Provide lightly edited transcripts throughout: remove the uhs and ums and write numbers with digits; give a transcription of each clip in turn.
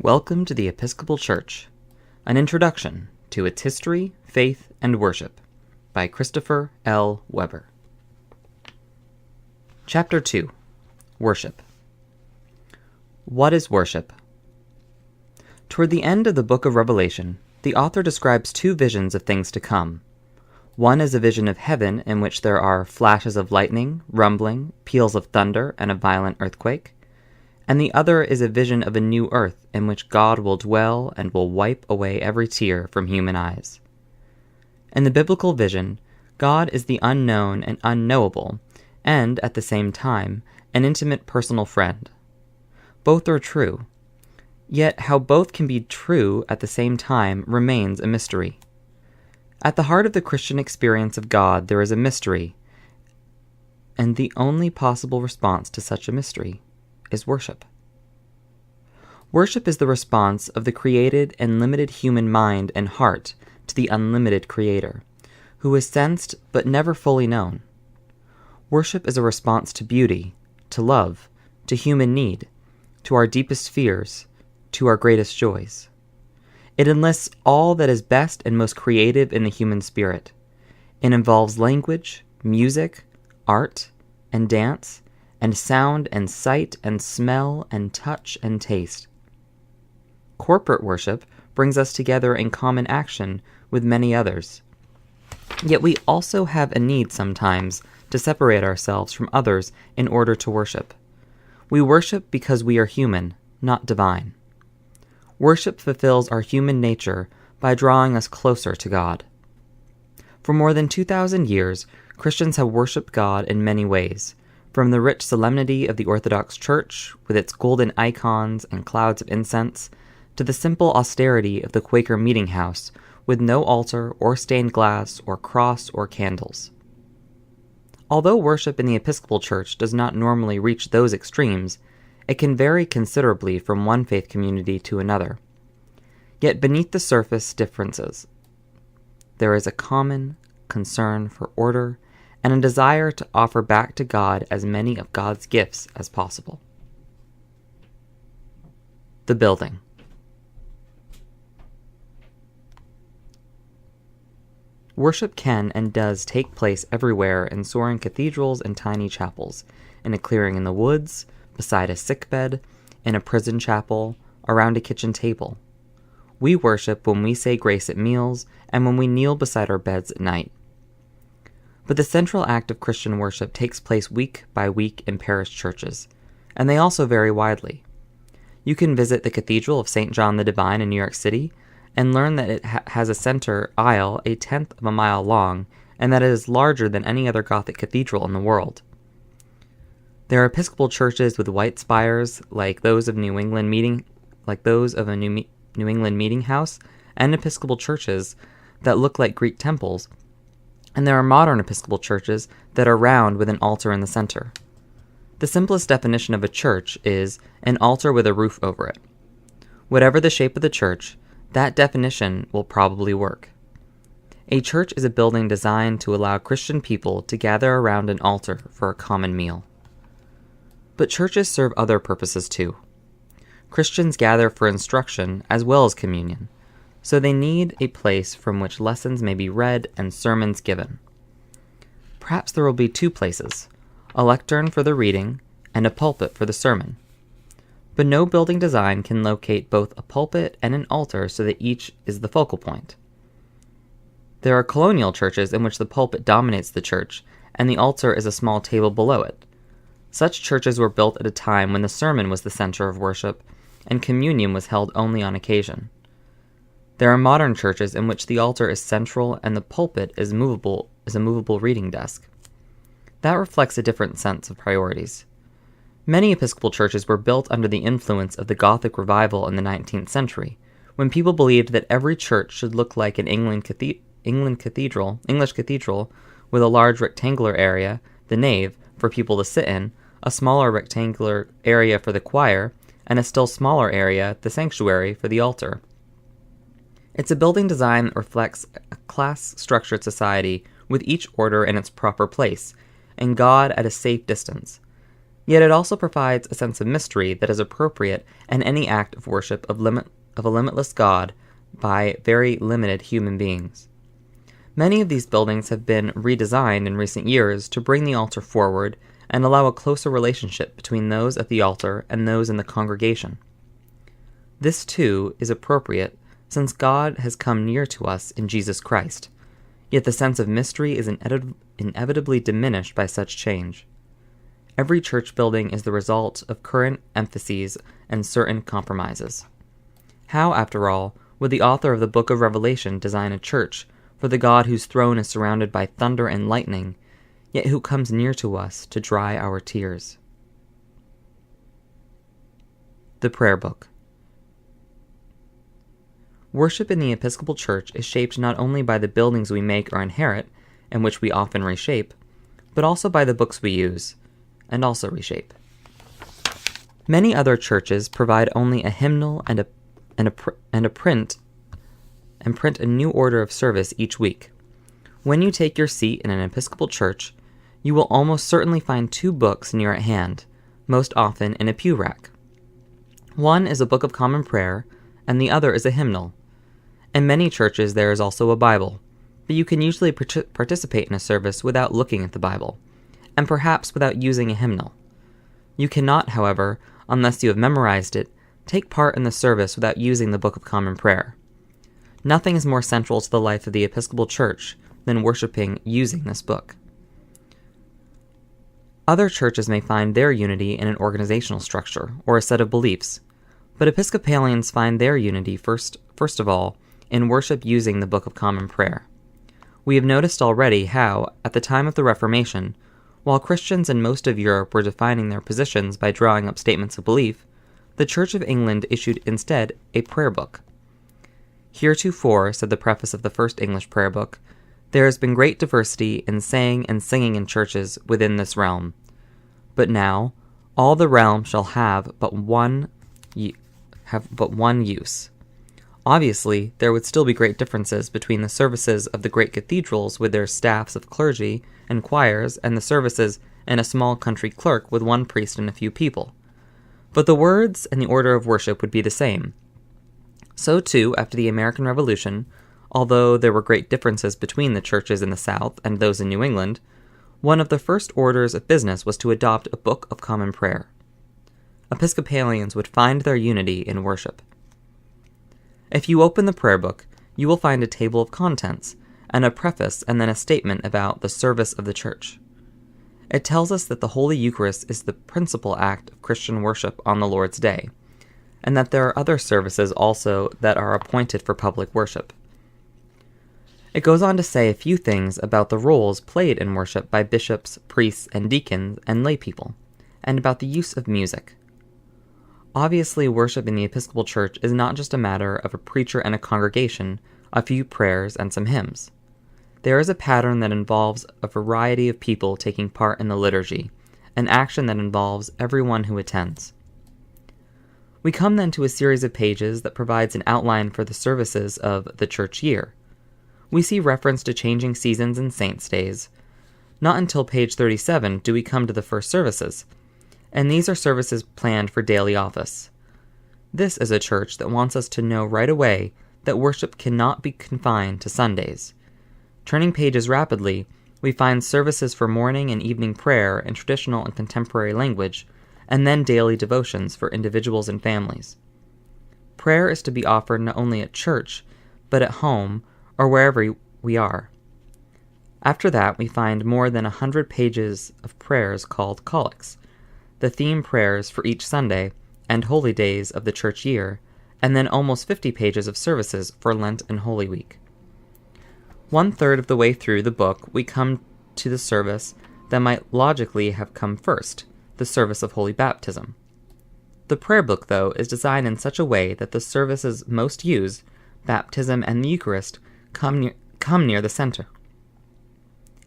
Welcome to the Episcopal Church, an introduction to its history, faith, and worship, by Christopher L. Weber. Chapter 2. Worship. What is worship? Toward the end of the book of Revelation, the author describes two visions of things to come. One is a vision of heaven in which there are flashes of lightning, rumbling, peals of thunder, and a violent earthquake. And the other is a vision of a new earth in which God will dwell and will wipe away every tear from human eyes. In the biblical vision, God is the unknown and unknowable, and, at the same time, an intimate personal friend. Both are true. Yet how both can be true at the same time remains a mystery. At the heart of the Christian experience of God there is a mystery, and the only possible response to such a mystery is worship. Worship is the response of the created and limited human mind and heart to the unlimited Creator, who is sensed but never fully known. Worship is a response to beauty, to love, to human need, to our deepest fears, to our greatest joys. It enlists all that is best and most creative in the human spirit. It involves language, music, art, and dance, and sound and sight and smell and touch and taste. Corporate worship brings us together in common action with many others. Yet we also have a need sometimes to separate ourselves from others in order to worship. We worship because we are human, not divine. Worship fulfills our human nature by drawing us closer to God. For more than 2,000 years, Christians have worshiped God in many ways, from the rich solemnity of the Orthodox Church, with its golden icons and clouds of incense, to the simple austerity of the Quaker meeting house, with no altar or stained glass or cross or candles. Although worship in the Episcopal Church does not normally reach those extremes, it can vary considerably from one faith community to another. Yet beneath the surface differences, there is a common concern for order and a desire to offer back to God as many of God's gifts as possible. The building. Worship can and does take place everywhere in soaring cathedrals and tiny chapels, in a clearing in the woods, beside a sickbed, in a prison chapel, around a kitchen table. We worship when we say grace at meals and when we kneel beside our beds at night. But the central act of Christian worship takes place week by week in parish churches, and they also vary widely. You can visit the Cathedral of St. John the Divine in New York City and learn that it has a center aisle 1/10 of a mile long and that it is larger than any other Gothic cathedral in the world. There are Episcopal churches with white spires like those of a New England meeting house, and Episcopal churches that look like Greek temples. And there are modern Episcopal churches that are round with an altar in the center. The simplest definition of a church is an altar with a roof over it. Whatever the shape of the church, that definition will probably work. A church is a building designed to allow Christian people to gather around an altar for a common meal. But churches serve other purposes too. Christians gather for instruction as well as communion, so they need a place from which lessons may be read and sermons given. Perhaps there will be two places, a lectern for the reading and a pulpit for the sermon. But no building design can locate both a pulpit and an altar so that each is the focal point. There are colonial churches in which the pulpit dominates the church and the altar is a small table below it. Such churches were built at a time when the sermon was the center of worship and communion was held only on occasion. There are modern churches in which the altar is central and the pulpit is a movable reading desk. That reflects a different sense of priorities. Many Episcopal churches were built under the influence of the Gothic revival in the 19th century, when people believed that every church should look like an English cathedral, with a large rectangular area, the nave, for people to sit in, a smaller rectangular area for the choir, and a still smaller area, the sanctuary, for the altar. It's a building design that reflects a class-structured society with each order in its proper place, and God at a safe distance. Yet it also provides a sense of mystery that is appropriate in any act of worship of a limitless God by very limited human beings. Many of these buildings have been redesigned in recent years to bring the altar forward and allow a closer relationship between those at the altar and those in the congregation. This, too, is appropriate since God has come near to us in Jesus Christ, yet the sense of mystery is inevitably diminished by such change. Every church building is the result of current emphases and certain compromises. How, after all, would the author of the book of Revelation design a church for the God whose throne is surrounded by thunder and lightning, yet who comes near to us to dry our tears? The Prayer Book. Worship in the Episcopal Church is shaped not only by the buildings we make or inherit, and which we often reshape, but also by the books we use, and also reshape. Many other churches provide only a hymnal and print a new order of service each week. When you take your seat in an Episcopal church, you will almost certainly find 2 books near at hand, most often in a pew rack. One is a Book of Common Prayer, and the other is a hymnal. In many churches there is also a Bible, but you can usually participate in a service without looking at the Bible, and perhaps without using a hymnal. You cannot, however, unless you have memorized it, take part in the service without using the Book of Common Prayer. Nothing is more central to the life of the Episcopal Church than worshiping using this book. Other churches may find their unity in an organizational structure or a set of beliefs, but Episcopalians find their unity first of all in worship using the Book of Common Prayer. We have noticed already how, at the time of the Reformation, while Christians in most of Europe were defining their positions by drawing up statements of belief, the Church of England issued instead a prayer book. Heretofore, said the preface of the first English prayer book, there has been great diversity in saying and singing in churches within this realm. But now, all the realm shall have but one use. Obviously, there would still be great differences between the services of the great cathedrals with their staffs of clergy and choirs and the services in a small country clerk with 1 priest and a few people. But the words and the order of worship would be the same. So too, after the American Revolution, although there were great differences between the churches in the South and those in New England, one of the first orders of business was to adopt a Book of Common Prayer. Episcopalians would find their unity in worship. If you open the prayer book, you will find a table of contents, and a preface and then a statement about the service of the church. It tells us that the Holy Eucharist is the principal act of Christian worship on the Lord's Day, and that there are other services also that are appointed for public worship. It goes on to say a few things about the roles played in worship by bishops, priests, and deacons, and lay people, and about the use of music. Obviously, worship in the Episcopal Church is not just a matter of a preacher and a congregation, a few prayers, and some hymns. There is a pattern that involves a variety of people taking part in the liturgy, an action that involves everyone who attends. We come then to a series of pages that provides an outline for the services of the church year. We see reference to changing seasons and saints' days. Not until page 37 do we come to the first services, and these are services planned for daily office. This is a church that wants us to know right away that worship cannot be confined to Sundays. Turning pages rapidly, we find services for morning and evening prayer in traditional and contemporary language, and then daily devotions for individuals and families. Prayer is to be offered not only at church, but at home or wherever we are. After that, we find more than 100 pages of prayers called collects, the theme prayers for each Sunday and holy days of the church year, and then almost 50 pages of services for Lent and Holy Week. 1/3 of the way through the book, we come to the service that might logically have come first, the service of Holy Baptism. The prayer book, though, is designed in such a way that the services most used, baptism and the Eucharist, come near the center.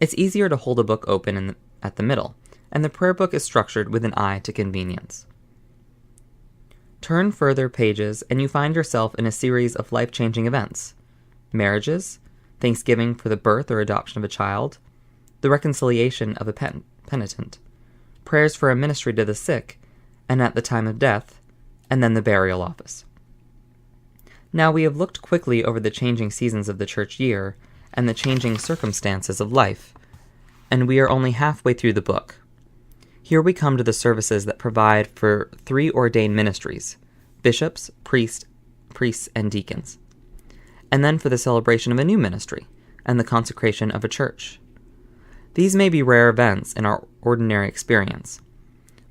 It's easier to hold a book open at the middle, and the prayer book is structured with an eye to convenience. Turn further pages, and you find yourself in a series of life-changing events: marriages, thanksgiving for the birth or adoption of a child, the reconciliation of a penitent, prayers for a ministry to the sick, and at the time of death, and then the burial office. Now we have looked quickly over the changing seasons of the church year and the changing circumstances of life, and we are only halfway through the book. Here we come to the services that provide for 3 ordained ministries: bishops, priests, and deacons, and then for the celebration of a new ministry and the consecration of a church. These may be rare events in our ordinary experience,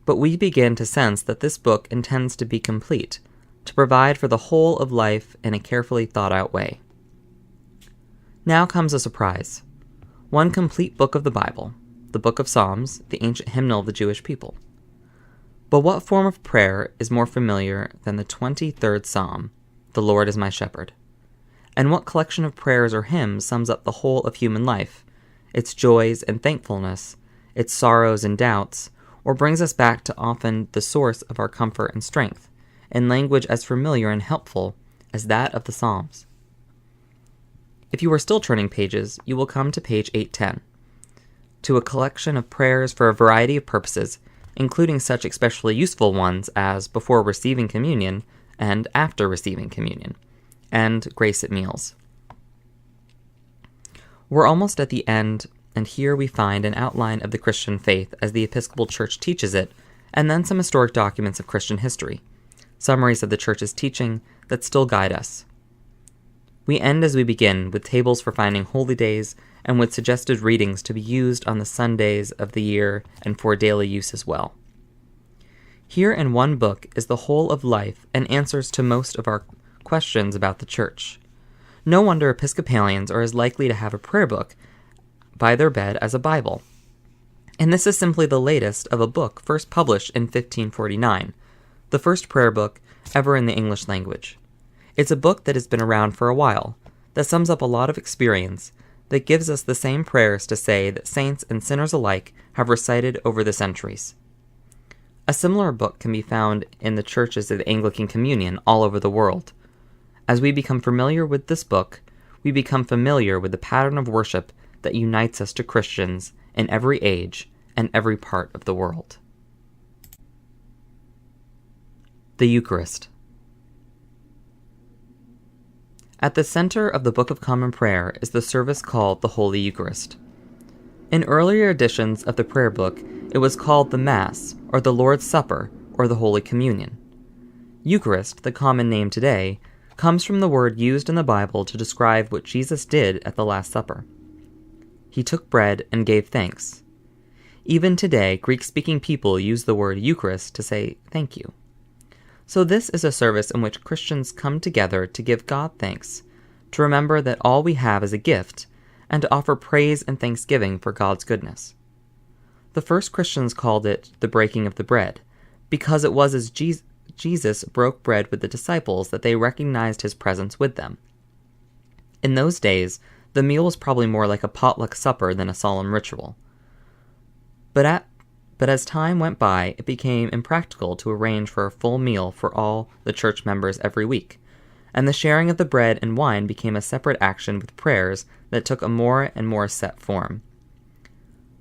but we begin to sense that this book intends to be complete, to provide for the whole of life in a carefully thought-out way. Now comes a surprise. One complete book of the Bible, the book of Psalms, the ancient hymnal of the Jewish people. But what form of prayer is more familiar than the 23rd Psalm, "The Lord is my shepherd"? And what collection of prayers or hymns sums up the whole of human life, its joys and thankfulness, its sorrows and doubts, or brings us back to often the source of our comfort and strength, in language as familiar and helpful as that of the Psalms? If you are still turning pages, you will come to page 810, to a collection of prayers for a variety of purposes, including such especially useful ones as before receiving communion and after receiving communion, and grace at meals. We're almost at the end, and here we find an outline of the Christian faith as the Episcopal Church teaches it, and then some historic documents of Christian history, summaries of the Church's teaching that still guide us. We end as we begin, with tables for finding holy days and with suggested readings to be used on the Sundays of the year and for daily use as well. Here in one book is the whole of life and answers to most of our questions about the Church. No wonder Episcopalians are as likely to have a prayer book by their bed as a Bible. And this is simply the latest of a book first published in 1549, the first prayer book ever in the English language. It's a book that has been around for a while, that sums up a lot of experience, that gives us the same prayers to say that saints and sinners alike have recited over the centuries. A similar book can be found in the churches of the Anglican Communion all over the world. As we become familiar with this book, we become familiar with the pattern of worship that unites us to Christians in every age and every part of the world. The Eucharist. At the center of the Book of Common Prayer is the service called the Holy Eucharist. In earlier editions of the prayer book, it was called the Mass, or the Lord's Supper, or the Holy Communion. Eucharist, the common name today, comes from the word used in the Bible to describe what Jesus did at the Last Supper. He took bread and gave thanks. Even today, Greek-speaking people use the word Eucharist to say thank you. So this is a service in which Christians come together to give God thanks, to remember that all we have is a gift, and to offer praise and thanksgiving for God's goodness. The first Christians called it the breaking of the bread, because it was as Jesus broke bread with the disciples that they recognized his presence with them. In those days, the meal was probably more like a potluck supper than a solemn ritual. But as time went by, it became impractical to arrange for a full meal for all the church members every week, and the sharing of the bread and wine became a separate action with prayers that took a more and more set form.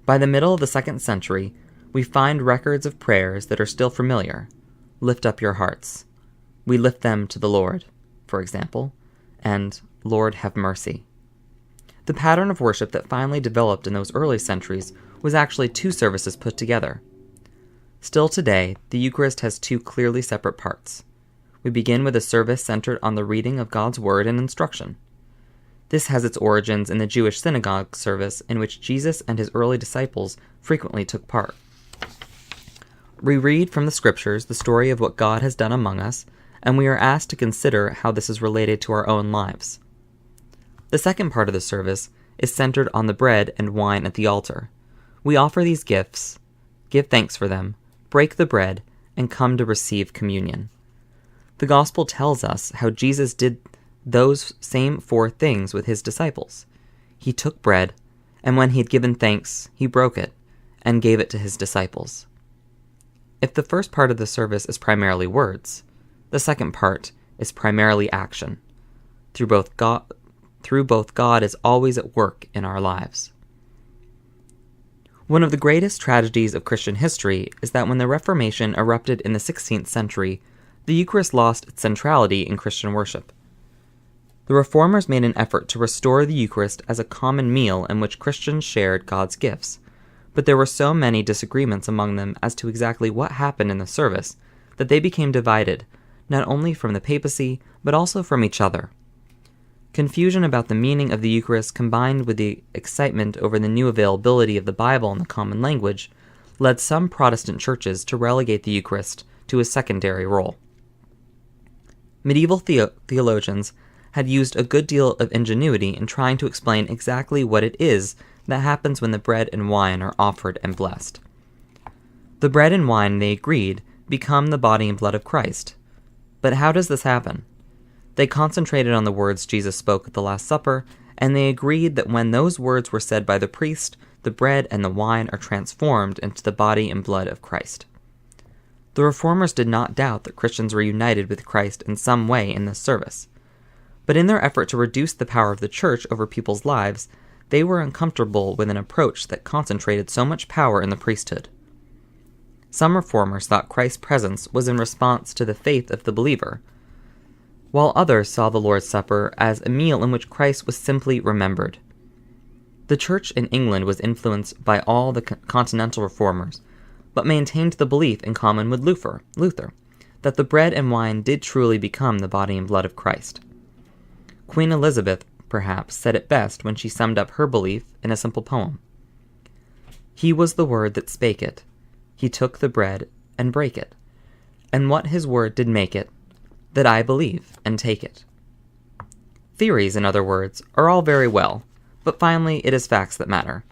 By the middle of the 2nd century, we find records of prayers that are still familiar. Lift up your hearts. We lift them to the Lord, for example, and Lord have mercy. The pattern of worship that finally developed in those early centuries was actually 2 services put together. Still today, the Eucharist has 2 clearly separate parts. We begin with a service centered on the reading of God's Word and instruction. This has its origins in the Jewish synagogue service in which Jesus and his early disciples frequently took part. We read from the Scriptures the story of what God has done among us, and we are asked to consider how this is related to our own lives. The second part of the service is centered on the bread and wine at the altar. We offer these gifts, give thanks for them, break the bread, and come to receive communion. The Gospel tells us how Jesus did those same 4 things with his disciples. He took bread, and when he had given thanks, he broke it, and gave it to his disciples. If the first part of the service is primarily words, the second part is primarily action. Through both God is always at work in our lives. One of the greatest tragedies of Christian history is that when the Reformation erupted in the 16th century, the Eucharist lost its centrality in Christian worship. The Reformers made an effort to restore the Eucharist as a common meal in which Christians shared God's gifts, but there were so many disagreements among them as to exactly what happened in the service that they became divided, not only from the papacy, but also from each other. Confusion about the meaning of the Eucharist combined with the excitement over the new availability of the Bible in the common language led some Protestant churches to relegate the Eucharist to a secondary role. Medieval theologians had used a good deal of ingenuity in trying to explain exactly what it is that happens when the bread and wine are offered and blessed. The bread and wine, they agreed, become the body and blood of Christ. But how does this happen? They concentrated on the words Jesus spoke at the Last Supper, and they agreed that when those words were said by the priest, the bread and the wine are transformed into the body and blood of Christ. The Reformers did not doubt that Christians were united with Christ in some way in this service. But in their effort to reduce the power of the Church over people's lives, they were uncomfortable with an approach that concentrated so much power in the priesthood. Some Reformers thought Christ's presence was in response to the faith of the believer, while others saw the Lord's Supper as a meal in which Christ was simply remembered. The Church in England was influenced by all the continental Reformers, but maintained the belief in common with Luther, that the bread and wine did truly become the body and blood of Christ. Queen Elizabeth, perhaps, said it best when she summed up her belief in a simple poem. He was the word that spake it. He took the bread and brake it. And what his word did make it, that I believe and take it. Theories, in other words, are all very well, but finally it is facts that matter.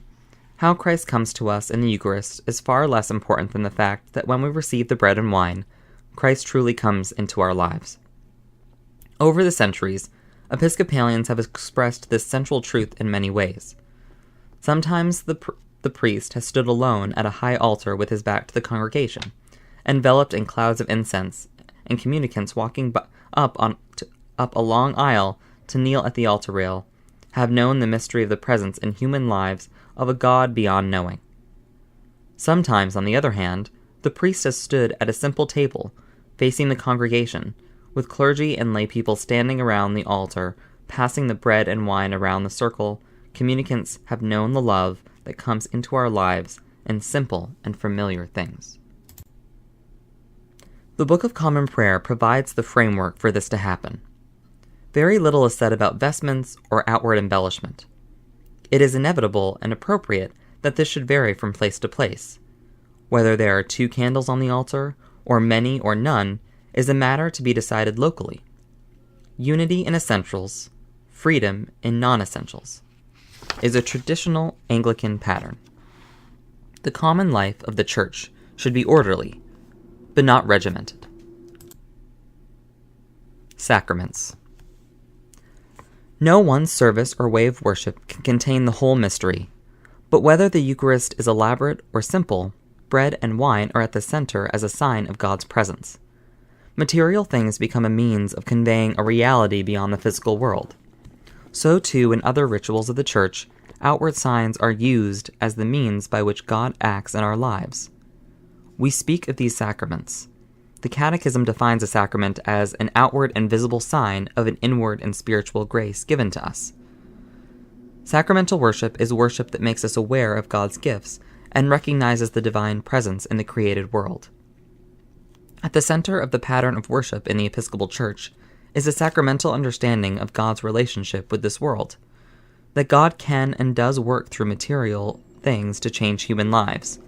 How Christ comes to us in the Eucharist is far less important than the fact that when we receive the bread and wine, Christ truly comes into our lives. Over the centuries, Episcopalians have expressed this central truth in many ways. Sometimes the priest has stood alone at a high altar with his back to the congregation, enveloped in clouds of incense, and communicants walking up a long aisle to kneel at the altar rail have known the mystery of the presence in human lives of a God beyond knowing. Sometimes, on the other hand, the priest has stood at a simple table, facing the congregation, with clergy and lay people standing around the altar, passing the bread and wine around the circle. Communicants have known the love that comes into our lives in simple and familiar things. The Book of Common Prayer provides the framework for this to happen. Very little is said about vestments or outward embellishment. It is inevitable and appropriate that this should vary from place to place. Whether there are 2 candles on the altar, or many or none, is a matter to be decided locally. Unity in essentials, freedom in non-essentials, is a traditional Anglican pattern. The common life of the Church should be orderly, but not regimented. Sacraments. No one service or way of worship can contain the whole mystery, but whether the Eucharist is elaborate or simple, bread and wine are at the center as a sign of God's presence. Material things become a means of conveying a reality beyond the physical world. So too in other rituals of the Church, outward signs are used as the means by which God acts in our lives. We speak of these sacraments. The Catechism defines a sacrament as an outward and visible sign of an inward and spiritual grace given to us. Sacramental worship is worship that makes us aware of God's gifts and recognizes the divine presence in the created world. At the center of the pattern of worship in the Episcopal Church is a sacramental understanding of God's relationship with this world, that God can and does work through material things to change human lives.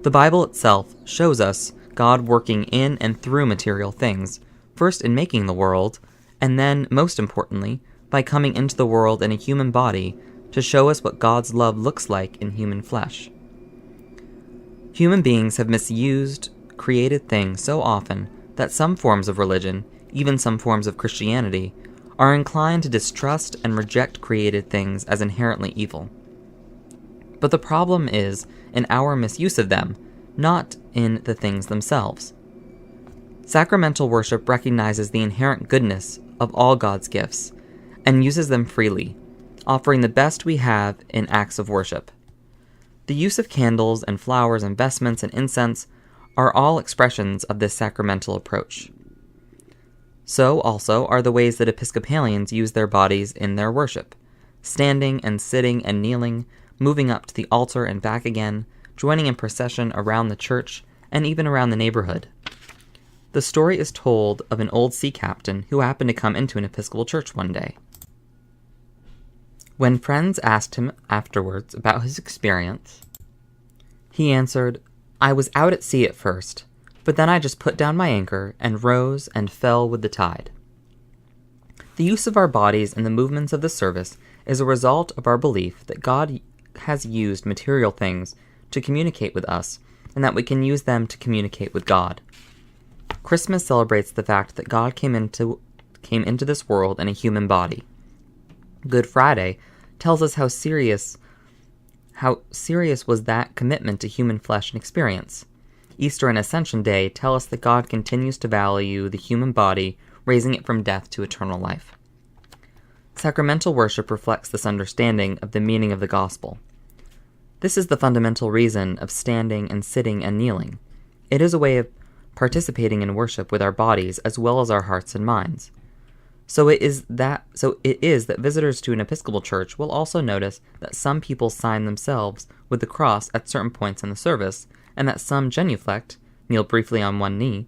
The Bible itself shows us God working in and through material things, first in making the world, and then, most importantly, by coming into the world in a human body to show us what God's love looks like in human flesh. Human beings have misused created things so often that some forms of religion, even some forms of Christianity, are inclined to distrust and reject created things as inherently evil. But the problem is in our misuse of them, not in the things themselves. Sacramental worship recognizes the inherent goodness of all God's gifts and uses them freely, offering the best we have in acts of worship. The use of candles and flowers and vestments and incense are all expressions of this sacramental approach. So also are the ways that Episcopalians use their bodies in their worship, standing and sitting and kneeling, moving up to the altar and back again, joining in procession around the church and even around the neighborhood. The story is told of an old sea captain who happened to come into an Episcopal church one day. When friends asked him afterwards about his experience, he answered, "I was out at sea at first, but then I just put down my anchor and rose and fell with the tide." The use of our bodies in the movements of the service is a result of our belief that God has used material things to communicate with us and that we can use them to communicate with God. Christmas celebrates the fact that God came into this world in a human body. Good Friday tells us how serious was that commitment to human flesh and experience. Easter and Ascension Day tell us that God continues to value the human body, raising it from death to eternal life. Sacramental worship reflects this understanding of the meaning of the gospel. This is the fundamental reason of standing and sitting and kneeling. It is a way of participating in worship with our bodies as well as our hearts and minds. So it is that visitors to an Episcopal church will also notice that some people sign themselves with the cross at certain points in the service, and that some genuflect, kneel briefly on one knee,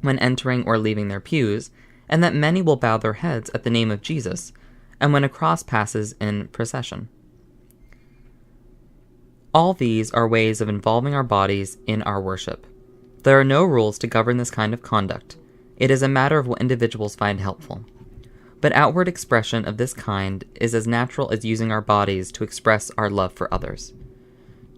when entering or leaving their pews, and that many will bow their heads at the name of Jesus, and when a cross passes in procession. All these are ways of involving our bodies in our worship. There are no rules to govern this kind of conduct. It is a matter of what individuals find helpful. But outward expression of this kind is as natural as using our bodies to express our love for others.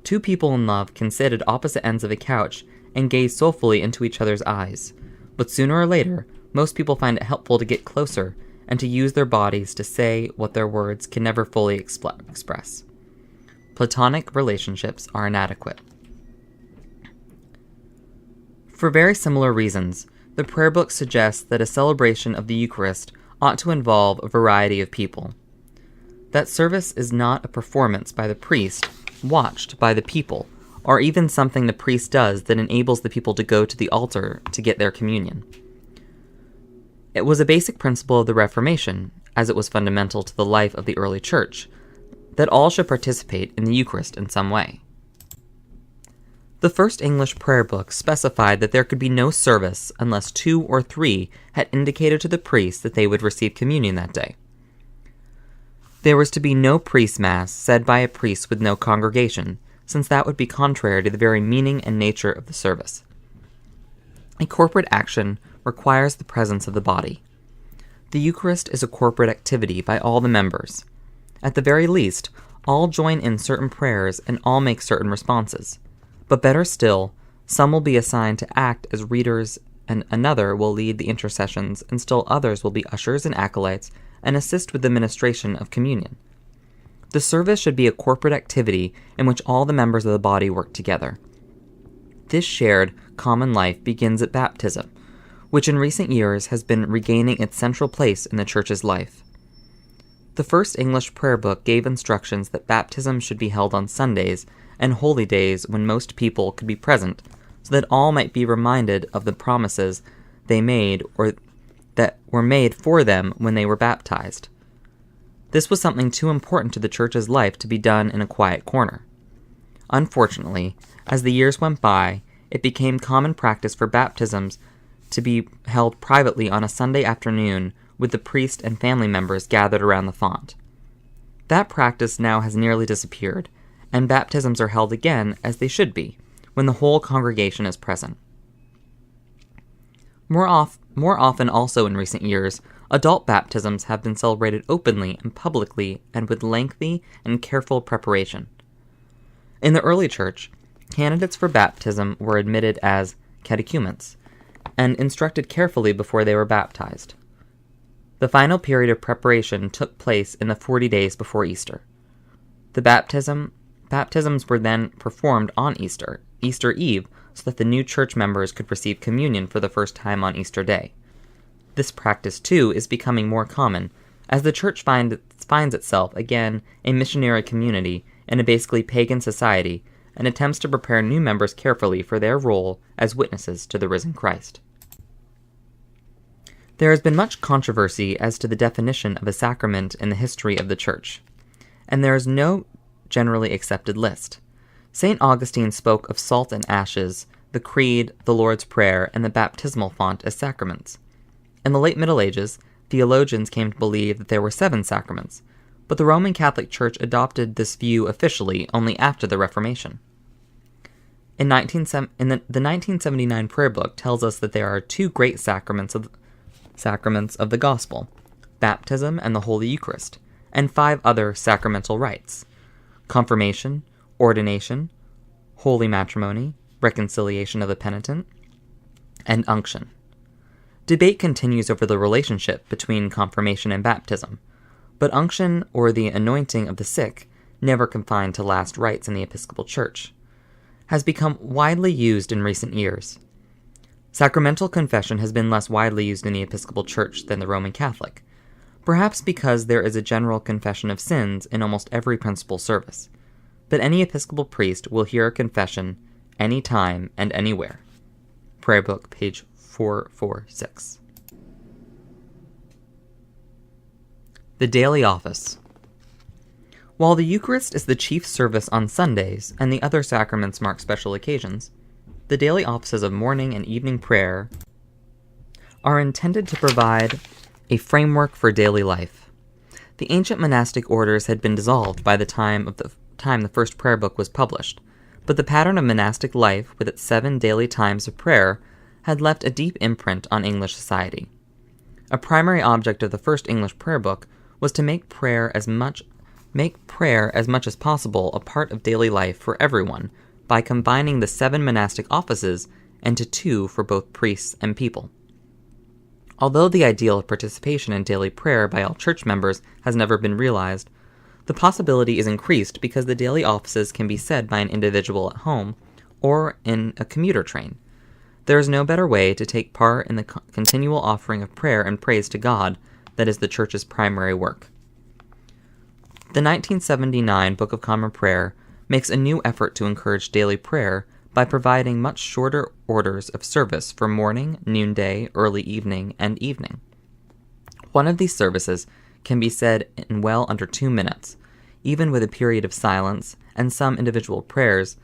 Two people in love can sit at opposite ends of a couch and gaze soulfully into each other's eyes, but sooner or later, most people find it helpful to get closer and to use their bodies to say what their words can never fully express. Platonic relationships are inadequate. For very similar reasons, the prayer book suggests that a celebration of the Eucharist ought to involve a variety of people. That service is not a performance by the priest, watched by the people, or even something the priest does that enables the people to go to the altar to get their communion. It was a basic principle of the Reformation, as it was fundamental to the life of the early Church, that all should participate in the Eucharist in some way. The first English prayer book specified that there could be no service unless 2 or 3 had indicated to the priest that they would receive communion that day. There was to be no priest mass said by a priest with no congregation, since that would be contrary to the very meaning and nature of the service. A corporate action requires the presence of the body. The Eucharist is a corporate activity by all the members. At the very least, all join in certain prayers and all make certain responses. But better still, some will be assigned to act as readers, and another will lead the intercessions, and still others will be ushers and acolytes and assist with the ministration of communion. The service should be a corporate activity in which all the members of the body work together. This shared, common life begins at baptism, which in recent years has been regaining its central place in the Church's life. The first English prayer book gave instructions that baptism should be held on Sundays and holy days when most people could be present, so that all might be reminded of the promises they made or that were made for them when they were baptized. This was something too important to the Church's life to be done in a quiet corner. Unfortunately, as the years went by, it became common practice for baptisms to be held privately on a Sunday afternoon with the priest and family members gathered around the font. That practice now has nearly disappeared, and baptisms are held again as they should be, when the whole congregation is present. More often also in recent years, adult baptisms have been celebrated openly and publicly and with lengthy and careful preparation. In the early Church, candidates for baptism were admitted as catechumens and instructed carefully before they were baptized. The final period of preparation took place in the 40 days before Easter. The baptisms were then performed on Easter Eve, so that the new church members could receive communion for the first time on Easter Day. This practice, too, is becoming more common, as the Church finds itself again a missionary community in a basically pagan society and attempts to prepare new members carefully for their role as witnesses to the risen Christ. There has been much controversy as to the definition of a sacrament in the history of the Church, and there is no generally accepted list. St. Augustine spoke of salt and ashes, the Creed, the Lord's Prayer, and the baptismal font as sacraments. In the late Middle Ages, theologians came to believe that there were 7 sacraments, but the Roman Catholic Church adopted this view officially only after the Reformation. The 1979 Prayer Book tells us that there are 2 great sacraments of the Gospel, baptism and the Holy Eucharist, and 5 other sacramental rites: confirmation, ordination, holy matrimony, reconciliation of the penitent, and unction. Debate continues over the relationship between confirmation and baptism, but unction, or the anointing of the sick, never confined to last rites in the Episcopal Church, has become widely used in recent years. Sacramental confession has been less widely used in the Episcopal Church than the Roman Catholic, perhaps because there is a general confession of sins in almost every principal service, but any Episcopal priest will hear a confession any time and anywhere. Prayer Book, page 446. The Daily Office. While the Eucharist is the chief service on Sundays and the other sacraments mark special occasions, the daily offices of morning and evening prayer are intended to provide a framework for daily life. The ancient monastic orders had been dissolved by the time the first prayer book was published, but the pattern of monastic life with its 7 daily times of prayer had left a deep imprint on English society. A primary object of the first English prayer book was to make prayer as much as possible a part of daily life for everyone by combining the 7 monastic offices into 2 for both priests and people. Although the ideal of participation in daily prayer by all church members has never been realized, the possibility is increased because the daily offices can be said by an individual at home or in a commuter train. There is no better way to take part in the continual offering of prayer and praise to God that is the Church's primary work. The 1979 Book of Common Prayer makes a new effort to encourage daily prayer by providing much shorter orders of service for morning, noonday, early evening, and evening. One of these services can be said in well under 2 minutes, even with a period of silence, and some individual prayers,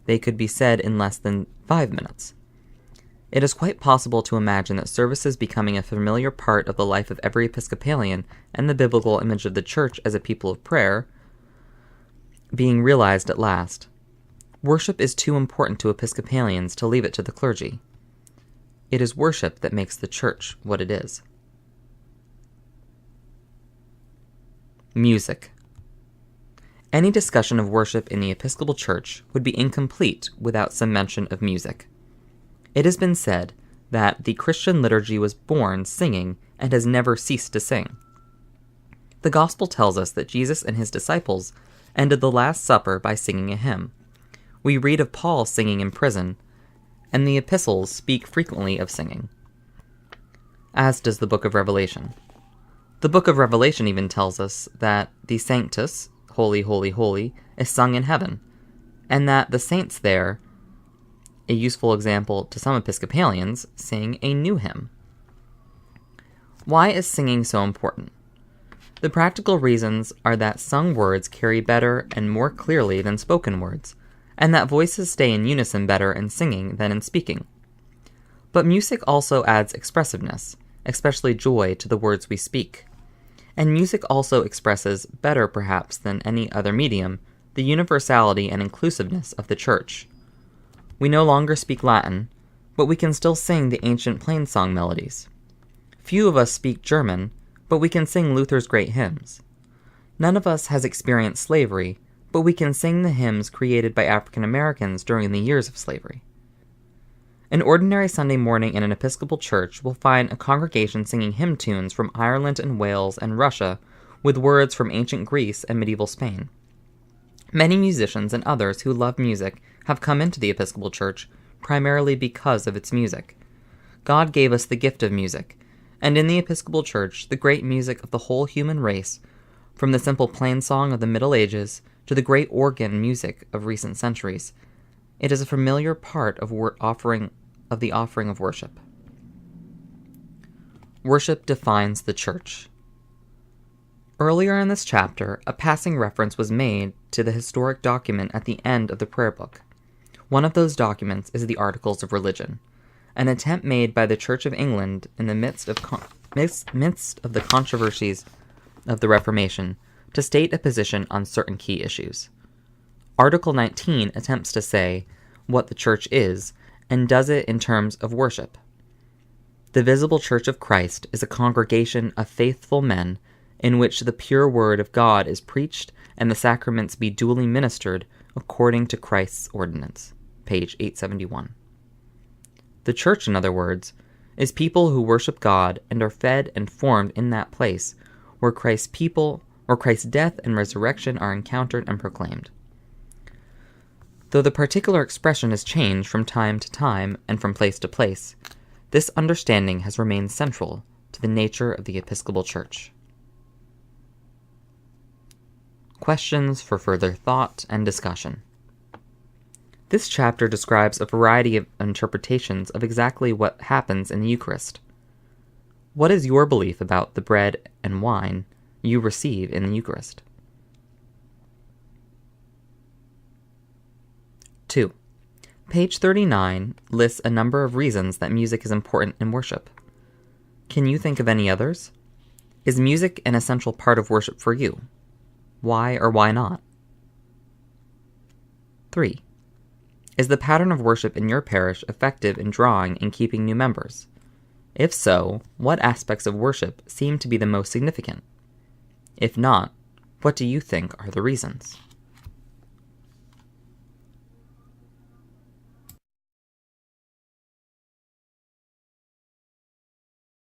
they could be said in less than 5 minutes. It is quite possible to imagine that services becoming a familiar part of the life of every Episcopalian and the biblical image of the Church as a people of prayer being realized at last. Worship is too important to Episcopalians to leave it to the clergy. It is worship that makes the Church what it is. Music. Any discussion of worship in the Episcopal Church would be incomplete without some mention of music. It has been said that the Christian liturgy was born singing and has never ceased to sing. The Gospel tells us that Jesus and his disciples ended the Last Supper by singing a hymn. We read of Paul singing in prison, and the epistles speak frequently of singing, as does the book of Revelation. The book of Revelation even tells us that the Sanctus, Holy, Holy, Holy, is sung in heaven, and that the saints there, a useful example to some Episcopalians, sing a new hymn. Why is singing so important? The practical reasons are that sung words carry better and more clearly than spoken words, and that voices stay in unison better in singing than in speaking. But music also adds expressiveness, especially joy, to the words we speak. And music also expresses, better perhaps than any other medium, the universality and inclusiveness of the Church. We no longer speak Latin, but we can still sing the ancient plainsong melodies. Few of us speak German, but we can sing Luther's great hymns. None of us has experienced slavery, but we can sing the hymns created by African Americans during the years of slavery. An ordinary Sunday morning in an Episcopal church will find a congregation singing hymn tunes from Ireland and Wales and Russia with words from ancient Greece and medieval Spain. Many musicians and others who love music have come into the Episcopal Church primarily because of its music. God gave us the gift of music, and in the Episcopal Church, the great music of the whole human race, from the simple plainsong of the Middle Ages to the great organ music of recent centuries, it is a familiar part of the offering of worship. Worship defines the Church. Earlier in this chapter, a passing reference was made to the historic document at the end of the prayer book. One of those documents is the Articles of Religion, an attempt made by the Church of England in the midst of the controversies of the Reformation to state a position on certain key issues. Article 19 attempts to say what the Church is, and does it in terms of worship. The visible Church of Christ is a congregation of faithful men in which the pure word of God is preached and the sacraments be duly ministered according to Christ's ordinance. Page 871. The Church, in other words, is people who worship God and are fed and formed in that place where Christ's death and resurrection are encountered and proclaimed. Though the particular expression has changed from time to time and from place to place, this understanding has remained central to the nature of the Episcopal Church. Questions for further thought and discussion. This chapter describes a variety of interpretations of exactly what happens in the Eucharist. What is your belief about the bread and wine you receive in the Eucharist? 2. Page 39 lists a number of reasons that music is important in worship. Can you think of any others? Is music an essential part of worship for you? Why or why not? 3. Is the pattern of worship in your parish effective in drawing and keeping new members? If so, what aspects of worship seem to be the most significant? If not, what do you think are the reasons?